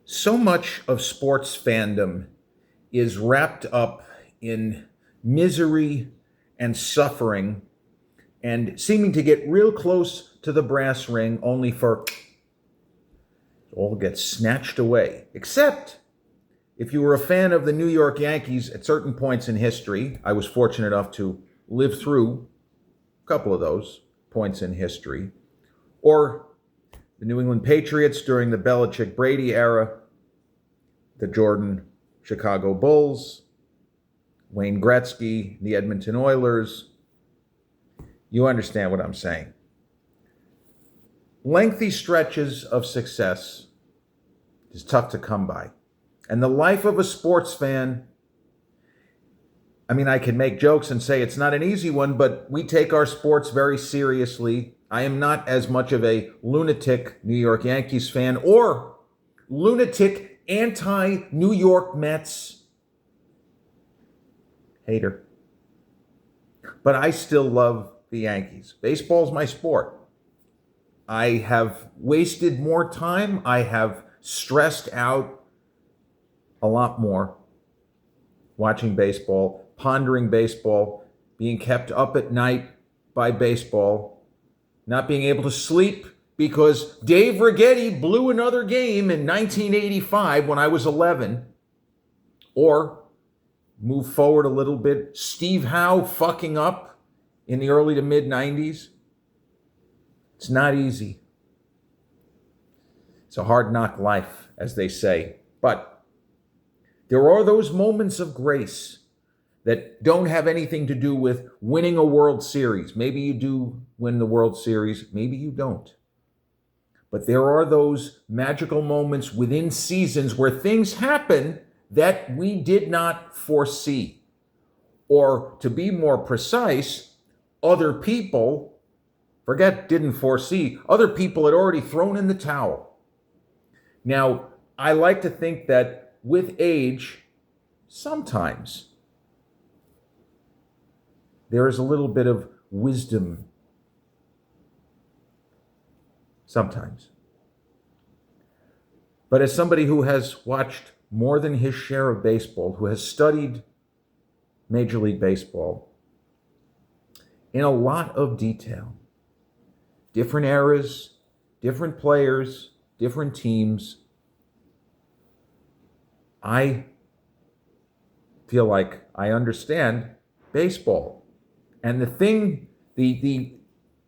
So much of sports fandom is wrapped up in misery and suffering and seeming to get real close to the brass ring only for it all gets snatched away. Except if you were a fan of the New York Yankees at certain points in history. I was fortunate enough to live through a couple of those points in history. Or the New England Patriots during the Belichick-Brady era, the Jordan Chicago Bulls, Wayne Gretzky, the Edmonton Oilers. You understand what I'm saying. Lengthy stretches of success is tough to come by. And the life of a sports fan, I can make jokes and say it's not an easy one, but we take our sports very seriously. I am not as much of a lunatic New York Yankees fan or lunatic anti-New York Mets hater. But I still love the Yankees. Baseball's my sport. I have wasted more time. I have stressed out a lot more watching baseball, pondering baseball, being kept up at night by baseball, not being able to sleep because Dave Righetti blew another game in 1985 when I was 11. Or, move forward a little bit, Steve Howe fucking up in the early to mid-90s. It's not easy. It's a hard knock life, as they say. But there are those moments of grace that don't have anything to do with winning a World Series. Maybe you do win the World Series, maybe you don't. But there are those magical moments within seasons where things happen that we did not foresee. Or to be more precise, other people, didn't foresee, other people had already thrown in the towel. Now, I like to think that with age, sometimes there is a little bit of wisdom. Sometimes. But as somebody who has watched more than his share of baseball, who has studied Major League Baseball in a lot of detail, different eras, different players, different teams, I feel like I understand baseball. And the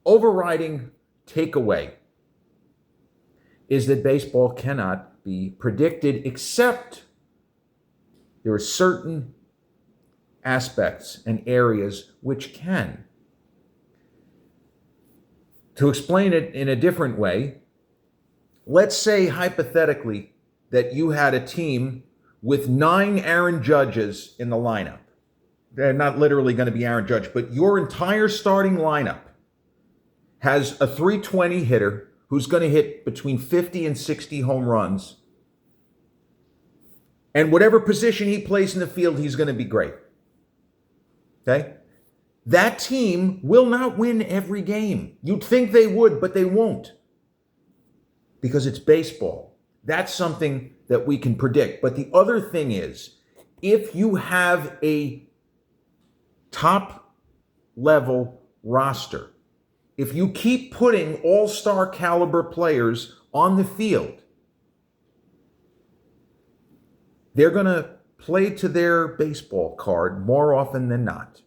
overriding takeaway is that baseball cannot be predicted, except there are certain aspects and areas which can. To explain it in a different way, let's say hypothetically that you had a team with 9 Aaron Judges in the lineup. They're not literally going to be Aaron Judge, but your entire starting lineup has a .320 hitter who's going to hit between 50 and 60 home runs. And whatever position he plays in the field, he's going to be great. Okay? That team will not win every game. You'd think they would, but they won't. Because it's baseball. That's something that we can predict. But the other thing is, if you have a top level roster, if you keep putting all-star caliber players on the field, they're going to play to their baseball card more often than not.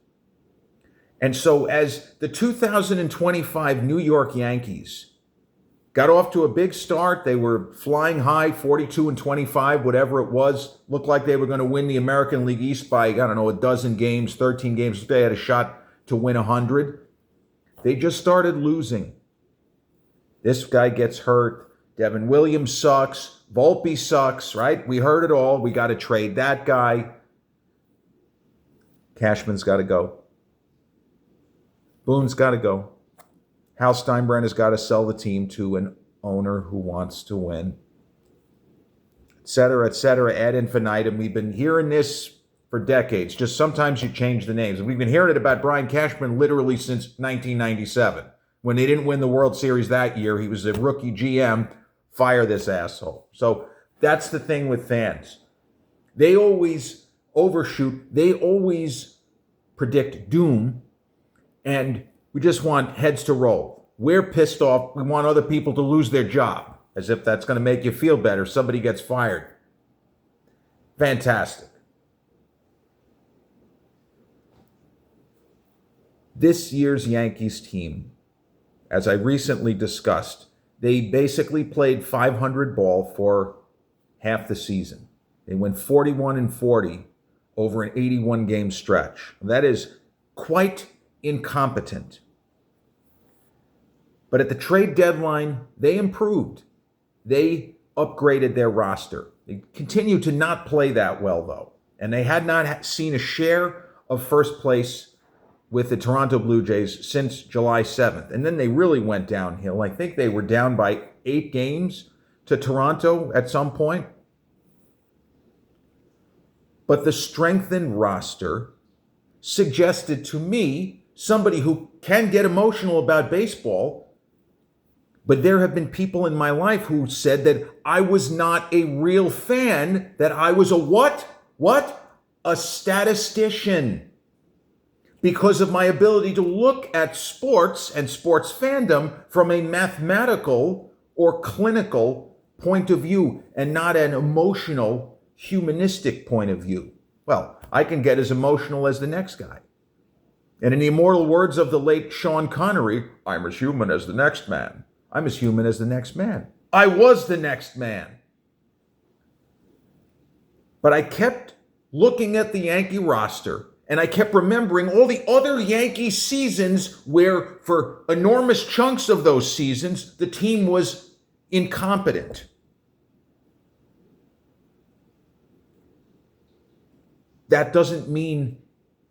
And so as the 2025 New York Yankees got off to a big start, they were flying high, 42-25, whatever it was, looked like they were going to win the American League East by, a dozen games, 13 games. They had a shot to win 100. They just started losing. This guy gets hurt. Devin Williams sucks. Volpe sucks, right? We heard it all. We got to trade that guy. Cashman's got to go. Boone's got to go. Hal Steinbrenner's got to sell the team to an owner who wants to win. Et cetera, ad infinitum. We've been hearing this for decades. Just sometimes you change the names. And we've been hearing it about Brian Cashman literally since 1997. When they didn't win the World Series that year, he was a rookie GM. Fire this asshole. So That's the thing with fans. They always overshoot. They always predict doom. And we just want heads to roll. We're pissed off. We want other people to lose their job, as if that's going to make you feel better. Somebody gets fired. Fantastic. This year's Yankees team, as I recently discussed, they basically played 500 ball for half the season. They went 41-40 over an 81 game stretch. That is quite incompetent. But at the trade deadline, they improved. They upgraded their roster. They continue to not play that well, though. And they had not seen a share of first place with the Toronto Blue Jays since July 7th. And then they really went downhill. I think they were down by 8 games to Toronto at some point. But the strengthened roster suggested to me, somebody who can get emotional about baseball, but there have been people in my life who said that I was not a real fan, that I was a what? What? A statistician. Because of my ability to look at sports and sports fandom from a mathematical or clinical point of view and not an emotional, humanistic point of view. Well, I can get as emotional as the next guy. And in the immortal words of the late Sean Connery, I'm as human as the next man. I'm as human as the next man. I was the next man. But I kept looking at the Yankee roster, and I kept remembering all the other Yankee seasons where, for enormous chunks of those seasons, the team was incompetent. That doesn't mean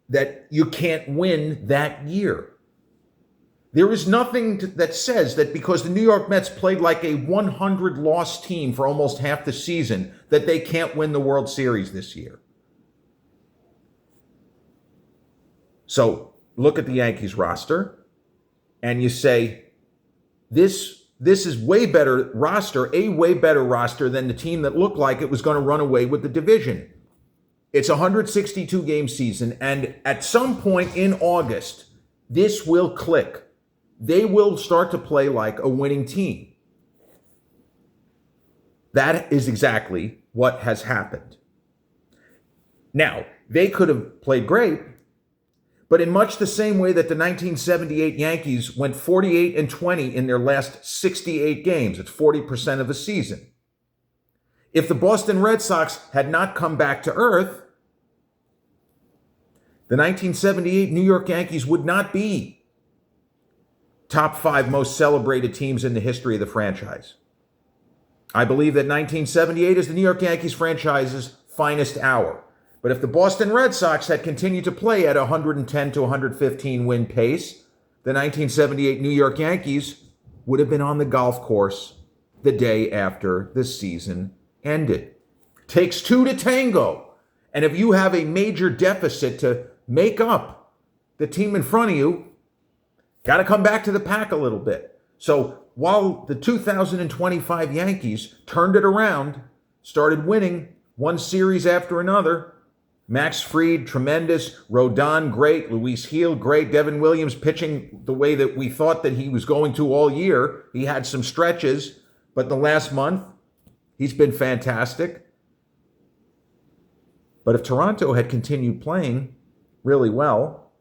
that you can't win that year. There is nothing that says that because the New York Mets played like a 100-loss team for almost half the season, that they can't win the World Series this year. So look at the Yankees roster, and you say, this is way better roster, a way better roster than the team that looked like it was going to run away with the division. It's a 162-game season, and at some point in August, this will click. They will start to play like a winning team. That is exactly what has happened. Now, they could have played great, but in much the same way that the 1978 Yankees went 48-20 in their last 68 games, it's 40% of the season. If the Boston Red Sox had not come back to earth, the 1978 New York Yankees would not be top 5 most celebrated teams in the history of the franchise. I believe that 1978 is the New York Yankees franchise's finest hour. But if the Boston Red Sox had continued to play at a 110 to 115 win pace, the 1978 New York Yankees would have been on the golf course the day after the season ended. Takes 2 to tango. And if you have a major deficit to make up the team in front of you, got to come back to the pack a little bit. So while the 2025 Yankees turned it around, started winning one series after another, Max Fried, tremendous. Rodon, great. Luis Gil, great. Devin Williams pitching the way that we thought that he was going to all year. He had some stretches, but the last month, he's been fantastic. But if Toronto had continued playing really well,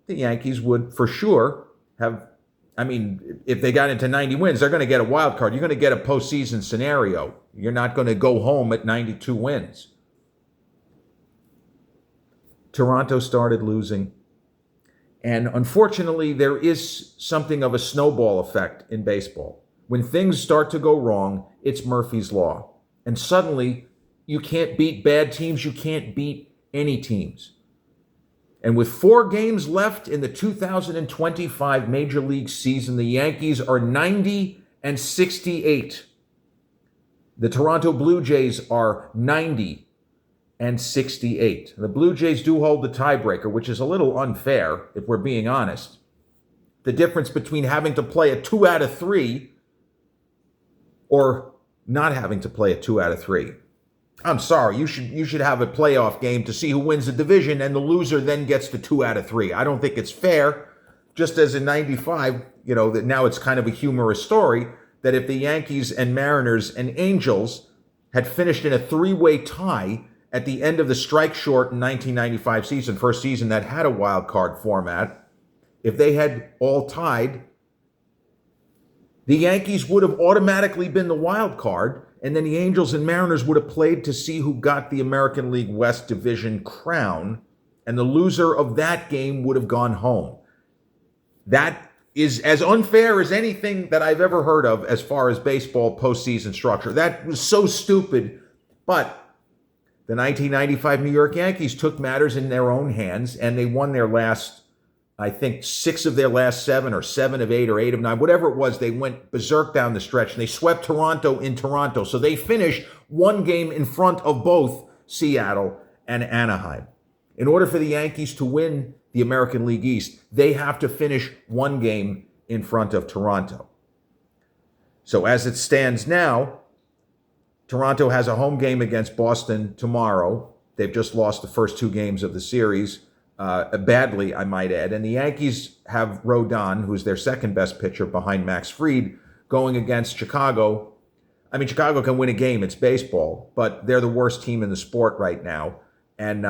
the Yankees would for sure have, if they got into 90 wins, they're going to get a wild card. You're going to get a postseason scenario. You're not going to go home at 92 wins. Toronto started losing. And unfortunately, there is something of a snowball effect in baseball. When things start to go wrong, it's Murphy's Law. And suddenly, you can't beat bad teams. You can't beat any teams. And with 4 games left in the 2025 Major League season, the Yankees are 90-68. The Toronto Blue Jays are 90-68. The Blue Jays do hold the tiebreaker, which is a little unfair, if we're being honest. The difference between having to play a 2 out of 3 or not having to play a 2 out of 3. I'm sorry, you should have a playoff game to see who wins the division, and the loser then gets the 2 out of 3. I don't think it's fair. Just as in '95, that now it's kind of a humorous story that if the Yankees and Mariners and Angels had finished in a 3-way tie at the end of the strike short in 1995 season, first season that had a wild card format, if they had all tied, the Yankees would have automatically been the wild card, and then the Angels and Mariners would have played to see who got the American League West Division crown, and the loser of that game would have gone home. That is as unfair as anything that I've ever heard of as far as baseball postseason structure. That was so stupid, but the 1995 New York Yankees took matters in their own hands, and they won their last, I think, 6 of their last 7, or 7 of 8, or 8 of 9, whatever it was. They went berserk down the stretch, and they swept Toronto in Toronto. So they finished 1 game in front of both Seattle and Anaheim. In order for the Yankees to win the American League East, they have to finish 1 game in front of Toronto. So as it stands now, Toronto has a home game against Boston tomorrow. They've just lost the first 2 games of the series, badly, I might add. And the Yankees have Rodon, who's their second best pitcher behind Max Fried, going against Chicago. I mean, Chicago can win a game. It's baseball, but they're the worst team in the sport right now. And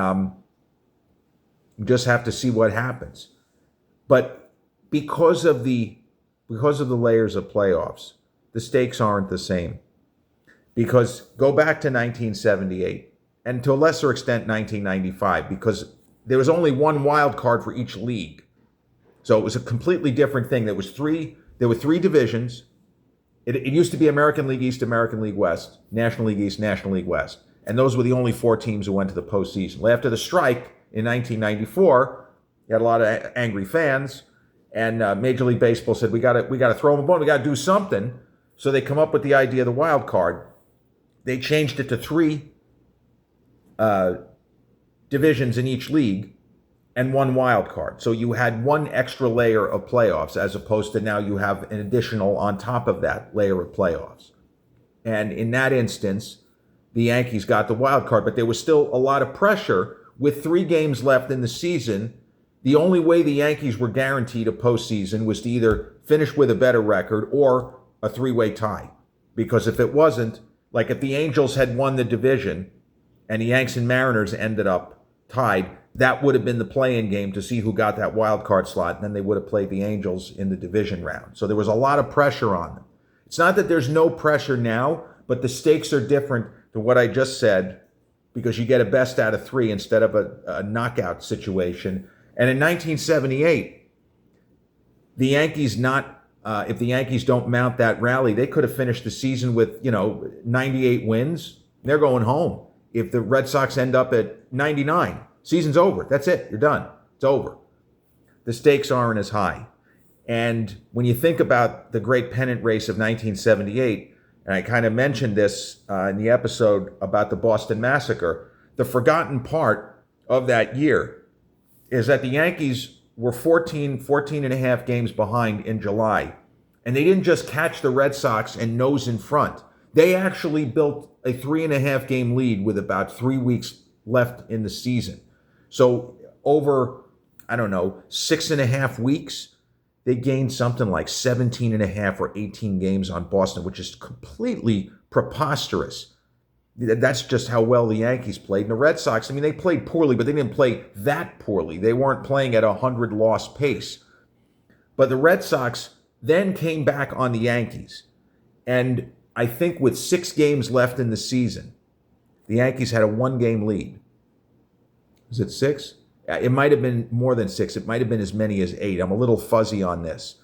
you just have to see what happens. But because of the layers of playoffs, the stakes aren't the same. Because go back to 1978, and to a lesser extent 1995, because there was only 1 wild card for each league. So it was a completely different thing. There were 3 divisions. It used to be American League East, American League West, National League East, National League West. And those were the only 4 teams who went to the postseason. Well, after the strike in 1994, you had a lot of angry fans, and Major League Baseball said, we got to throw them a bone. We got to do something. So they come up with the idea of the wild card. They changed it to 3 divisions in each league and 1 wild card. So you had 1 extra layer of playoffs, as opposed to now you have an additional on top of that layer of playoffs. And in that instance, the Yankees got the wild card, but there was still a lot of pressure. With 3 games left in the season, the only way the Yankees were guaranteed a postseason was to either finish with a better record or a 3-way tie. Because if it wasn't, like if the Angels had won the division and the Yanks and Mariners ended up tied, that would have been the play-in game to see who got that wild card slot, and then they would have played the Angels in the division round. So there was a lot of pressure on them. It's not that there's no pressure now, but the stakes are different than what I just said, because you get a best out of 3 instead of a knockout situation. And in 1978, the Yankees if the Yankees don't mount that rally, they could have finished the season with, 98 wins. They're going home. If the Red Sox end up at 99, season's over. That's it. You're done. It's over. The stakes aren't as high. And when you think about the great pennant race of 1978, and I kind of mentioned this in the episode about the Boston Massacre, the forgotten part of that year is that the Yankees were 14 and a half games behind in July. And they didn't just catch the Red Sox and nose in front. They actually built a 3.5 game lead with about 3 weeks left in the season. So over, 6.5 weeks, they gained something like 17 and a half or 18 games on Boston, which is completely preposterous. That's just how well the Yankees played. And the Red Sox, they played poorly, but they didn't play that poorly. They weren't playing at a 100-loss pace. But the Red Sox then came back on the Yankees. And I think with 6 games left in the season, the Yankees had a 1-game lead. Was it 6? It might have been more than 6. It might have been as many as 8. I'm a little fuzzy on this.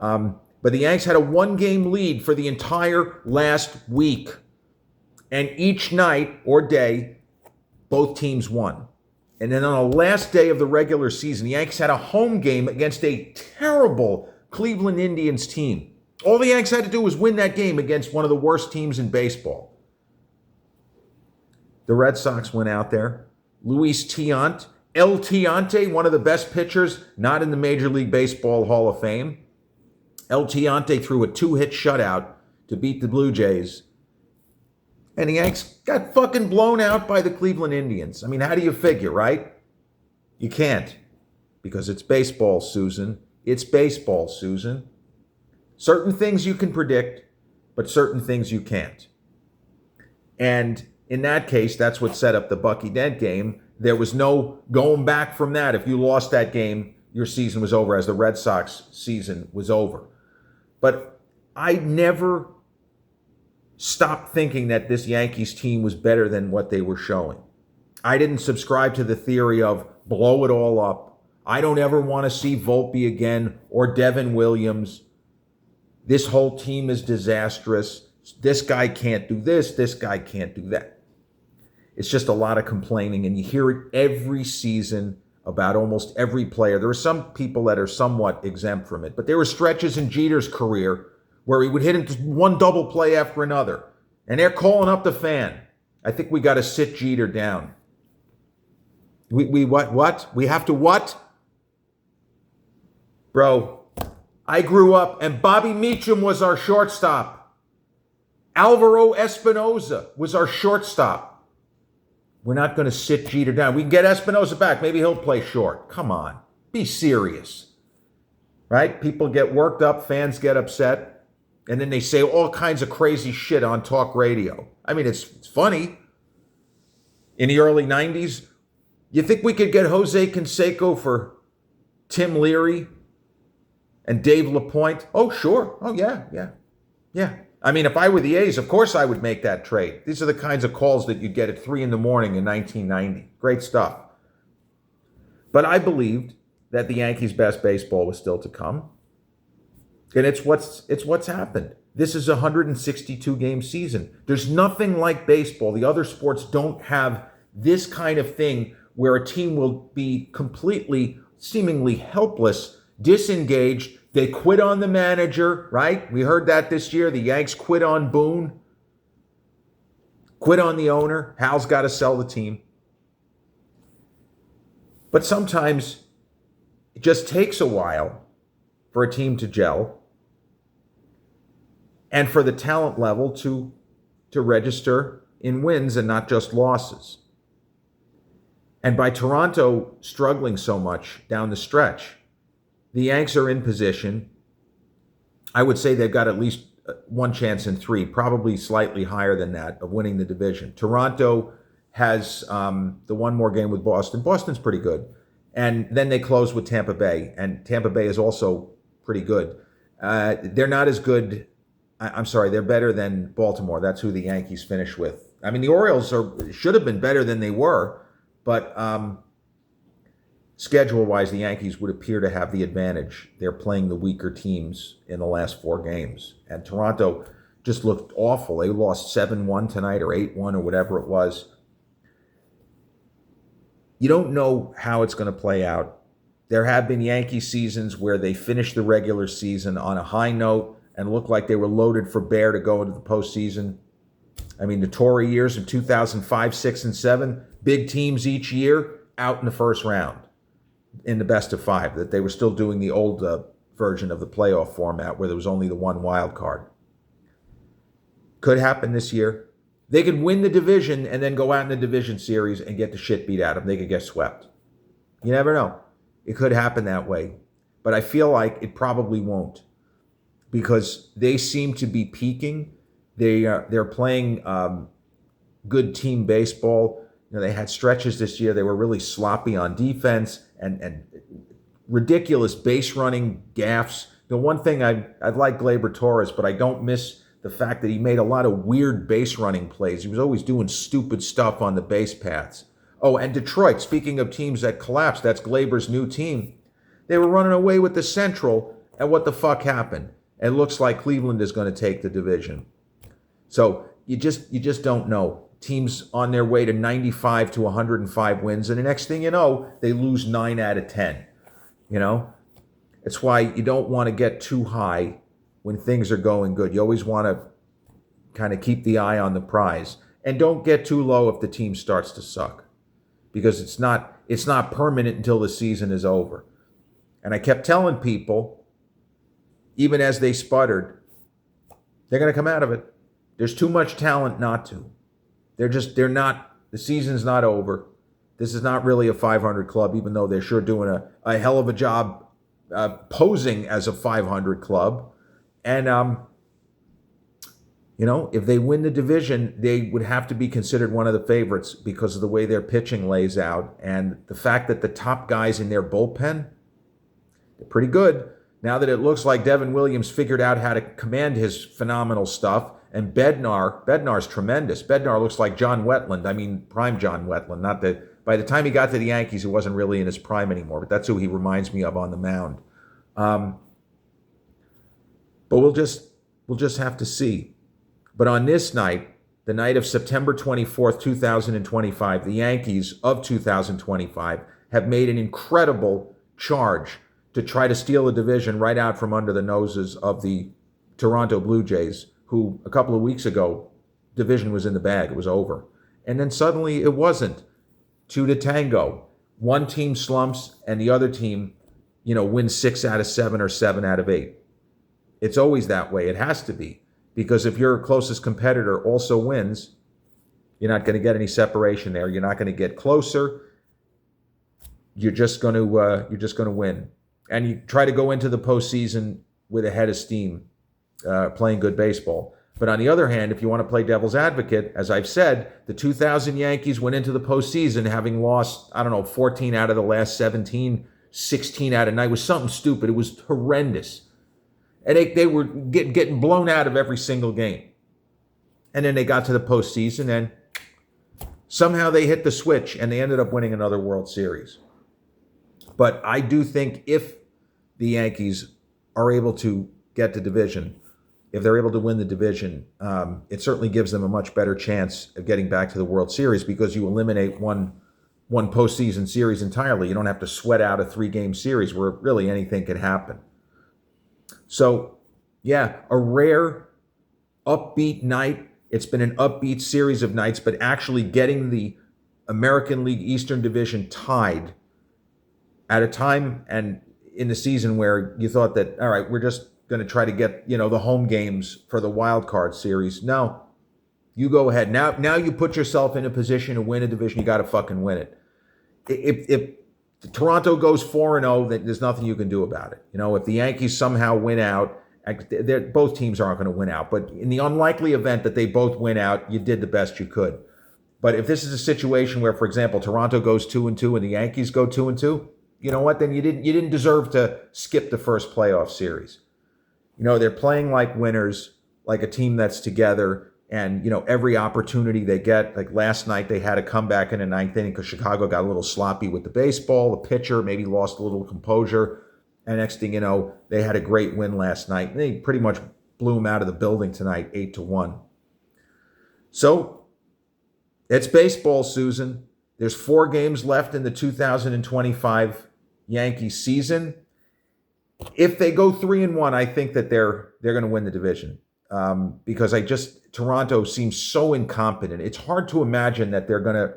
But the Yanks had a 1-game lead for the entire last week. And each night or day, both teams won. And then on the last day of the regular season, the Yanks had a home game against a terrible Cleveland Indians team. All the Yanks had to do was win that game against one of the worst teams in baseball. The Red Sox went out there. Luis Tiant, El Tiante, one of the best pitchers, not in the Major League Baseball Hall of Fame. El Tiante threw a 2-hit shutout to beat the Blue Jays. And the Yanks got fucking blown out by the Cleveland Indians. I mean, how do you figure, right? You can't. Because it's baseball, Susan. It's baseball, Susan. Certain things you can predict, but certain things you can't. And in that case, that's what set up the Bucky Dent game. There was no going back from that. If you lost that game, your season was over, as the Red Sox season was over. But I never stopped thinking that this Yankees team was better than what they were showing. I didn't subscribe to the theory of blow it all up. I don't ever want to see Volpe again or Devin Williams. This whole team is disastrous. This guy can't do this guy can't do that. It's just a lot of complaining, and you hear it every season about almost every player. There are some people that are somewhat exempt from it, but there were stretches in Jeter's career where he would hit into one double play after another, and they're calling up the fan. I think we got to sit Jeter down. We what? We have to what? Bro, I grew up and Bobby Meacham was our shortstop. Alvaro Espinoza was our shortstop. We're not going to sit Jeter down. We can get Espinoza back. Maybe he'll play short. Come on. Be serious. Right? People get worked up. Fans get upset. And then they say all kinds of crazy shit on talk radio. I mean, it's funny. In the early 90s, you think we could get Jose Canseco for Tim Leary and Dave LaPointe? Oh, sure. Oh, yeah. I mean, if I were the A's, of course I would make that trade. These are the kinds of calls that you'd get at 3 in the morning in 1990. Great stuff. But I believed that the Yankees' best baseball was still to come. And it's what's happened. This is a 162-game season. There's nothing like baseball. The other sports don't have this kind of thing where a team will be completely, seemingly helpless, disengaged. They quit on the manager, right? We heard that this year. The Yanks quit on Boone, quit on the owner. Hal's got to sell the team. But sometimes it just takes a while for a team to gel and for the talent level to register in wins and not just losses. And by Toronto struggling so much down the stretch, the Yanks are in position. I would say they've got at least one chance in 3, probably slightly higher than that, of winning the division. Toronto has the one more game with Boston. Boston's pretty good. And then they close with Tampa Bay, and Tampa Bay is also pretty good. They're not as good. I'm sorry, they're better than Baltimore. That's who the Yankees finish with. I mean, the Orioles should have been better than they were, but schedule-wise, the Yankees would appear to have the advantage. They're playing the weaker teams in the last 4 games. And Toronto just looked awful. They lost 7-1 tonight or 8-1 or whatever it was. You don't know how it's going to play out. There have been Yankee seasons where they finished the regular season on a high note and looked like they were loaded for bear to go into the postseason. I mean, the Torre years of 2005, 6, and 7, big teams each year out in the first round in the best of 5, that they were still doing the old version of the playoff format where there was only the one wild card. Could happen this year. They could win the division and then go out in the division series and get the shit beat out of them. They could get swept. You never know. It could happen that way. But I feel like it probably won't, because they seem to be peaking. They're playing good team baseball. You know, they had stretches this year. They were really sloppy on defense and ridiculous base running gaffes. The one thing I like Gleyber Torres, but I don't miss the fact that he made a lot of weird base running plays. He was always doing stupid stuff on the base paths. Oh, and Detroit, speaking of teams that collapsed, that's Gleyber's new team. They were running away with the Central, and what the fuck happened? It looks like Cleveland is going to take the division. So you just don't know. Teams on their way to 95 to 105 wins, and the next thing you know, they lose 9 out of 10. You know? It's why you don't want to get too high when things are going good. You always want to kind of keep the eye on the prize. And don't get too low if the team starts to suck, because it's not permanent until the season is over. And I kept telling people, even as they sputtered, they're going to come out of it. There's too much talent not to. They're not, the season's not over. This is not really a 500 club, even though they're sure doing a hell of a job posing as a 500 club. And, if they win the division, they would have to be considered one of the favorites because of the way their pitching lays out and the fact that the top guys in their bullpen, they're pretty good. Now that it looks like Devin Williams figured out how to command his phenomenal stuff, and Bednar's tremendous. Bednar looks like John Wetland. I mean, prime John Wetland. Not that by the time he got to the Yankees, he wasn't really in his prime anymore, but that's who he reminds me of on the mound. But we'll just have to see. But on this night, the night of September 24th, 2025, the Yankees of 2025 have made an incredible charge to try to steal a division right out from under the noses of the Toronto Blue Jays, who a couple of weeks ago, division was in the bag. It was over. And then suddenly it wasn't. Two to tango. One team slumps and the other team, wins 6 out of 7 or 7 out of 8. It's always that way. It has to be. Because if your closest competitor also wins, you're not going to get any separation there. You're not going to get closer. You're just going to win. And you try to go into the postseason with a head of steam, playing good baseball. But on the other hand, if you want to play devil's advocate, as I've said, the 2000 Yankees went into the postseason having lost, 14 out of the last 17, 16 out of 9. It was something stupid. It was horrendous. And they were getting blown out of every single game. And then they got to the postseason and somehow they hit the switch and they ended up winning another World Series. But I do think if the Yankees are able to get the division, if they're able to win the division, it certainly gives them a much better chance of getting back to the World Series because you eliminate one postseason series entirely. You don't have to sweat out a 3-game series where really anything could happen. So, yeah, a rare upbeat night. It's been an upbeat series of nights, but actually getting the American League Eastern Division tied at a time and in the season where you thought that, all right, we're just going to try to get, the home games for the wild card series. No, you go ahead. Now you put yourself in a position to win a division. You got to fucking win it. If Toronto goes 4-0, then there's nothing you can do about it. If the Yankees somehow win out, both teams aren't going to win out. But in the unlikely event that they both win out, you did the best you could. But if this is a situation where, for example, Toronto goes 2-2 and the Yankees go 2-2, you know what? Then you didn't deserve to skip the first playoff series. They're playing like winners, like a team that's together. And, every opportunity they get, like last night, they had a comeback in the ninth inning because Chicago got a little sloppy with the baseball. The pitcher maybe lost a little composure. And next thing you know, they had a great win last night. And they pretty much blew them out of the building tonight, 8-1. So it's baseball, Susan. There's 4 games left in the 2025 Yankees season. If they go 3-1, I think that they're going to win the division. Because Toronto seems so incompetent. It's hard to imagine that they're going to,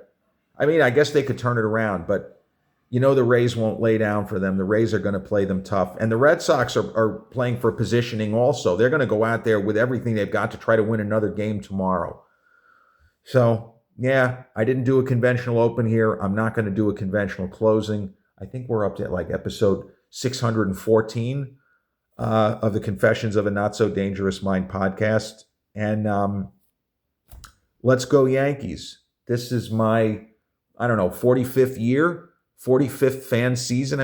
I guess they could turn it around, but the Rays won't lay down for them. The Rays are going to play them tough. And the Red Sox are playing for positioning also. They're going to go out there with everything they've got to try to win another game tomorrow. So, yeah, I didn't do a conventional open here. I'm not going to do a conventional closing. I think we're up to like episode 614. Of the Confessions of a Not So Dangerous Mind podcast. And let's go Yankees. This is my, 45th year, 45th fan season.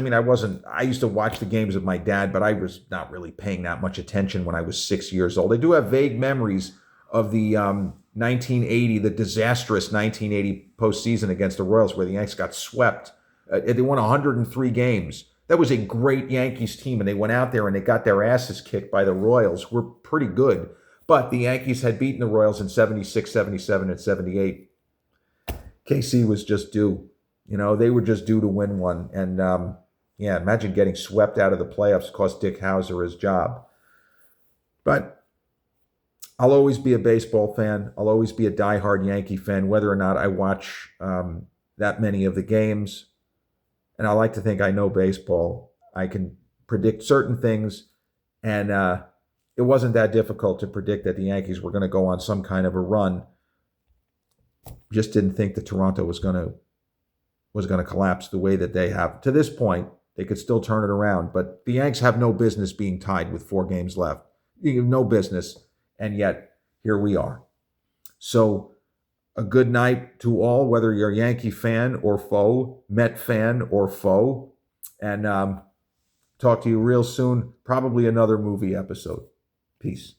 I used to watch the games with my dad, but I was not really paying that much attention when I was 6 years old. I do have vague memories of the 1980, the disastrous 1980 postseason against the Royals where the Yankees got swept. They won 103 games. That was a great Yankees team, and they went out there and they got their asses kicked by the Royals, who were pretty good. But the Yankees had beaten the Royals in 76, 77, and 78. KC was just due. They were just due to win one. And, imagine getting swept out of the playoffs cost Dick Howser his job. But I'll always be a baseball fan. I'll always be a diehard Yankee fan, whether or not I watch that many of the games. And I like to think I know baseball. I can predict certain things. And it wasn't that difficult to predict that the Yankees were going to go on some kind of a run. just didn't think that Toronto was going to collapse the way that they have. To this point, they could still turn it around, but the Yanks have no business being tied with 4 games left. No business, and yet here we are. So a good night to all, whether you're a Yankee fan or foe, Met fan or foe, and talk to you real soon, probably another movie episode. Peace.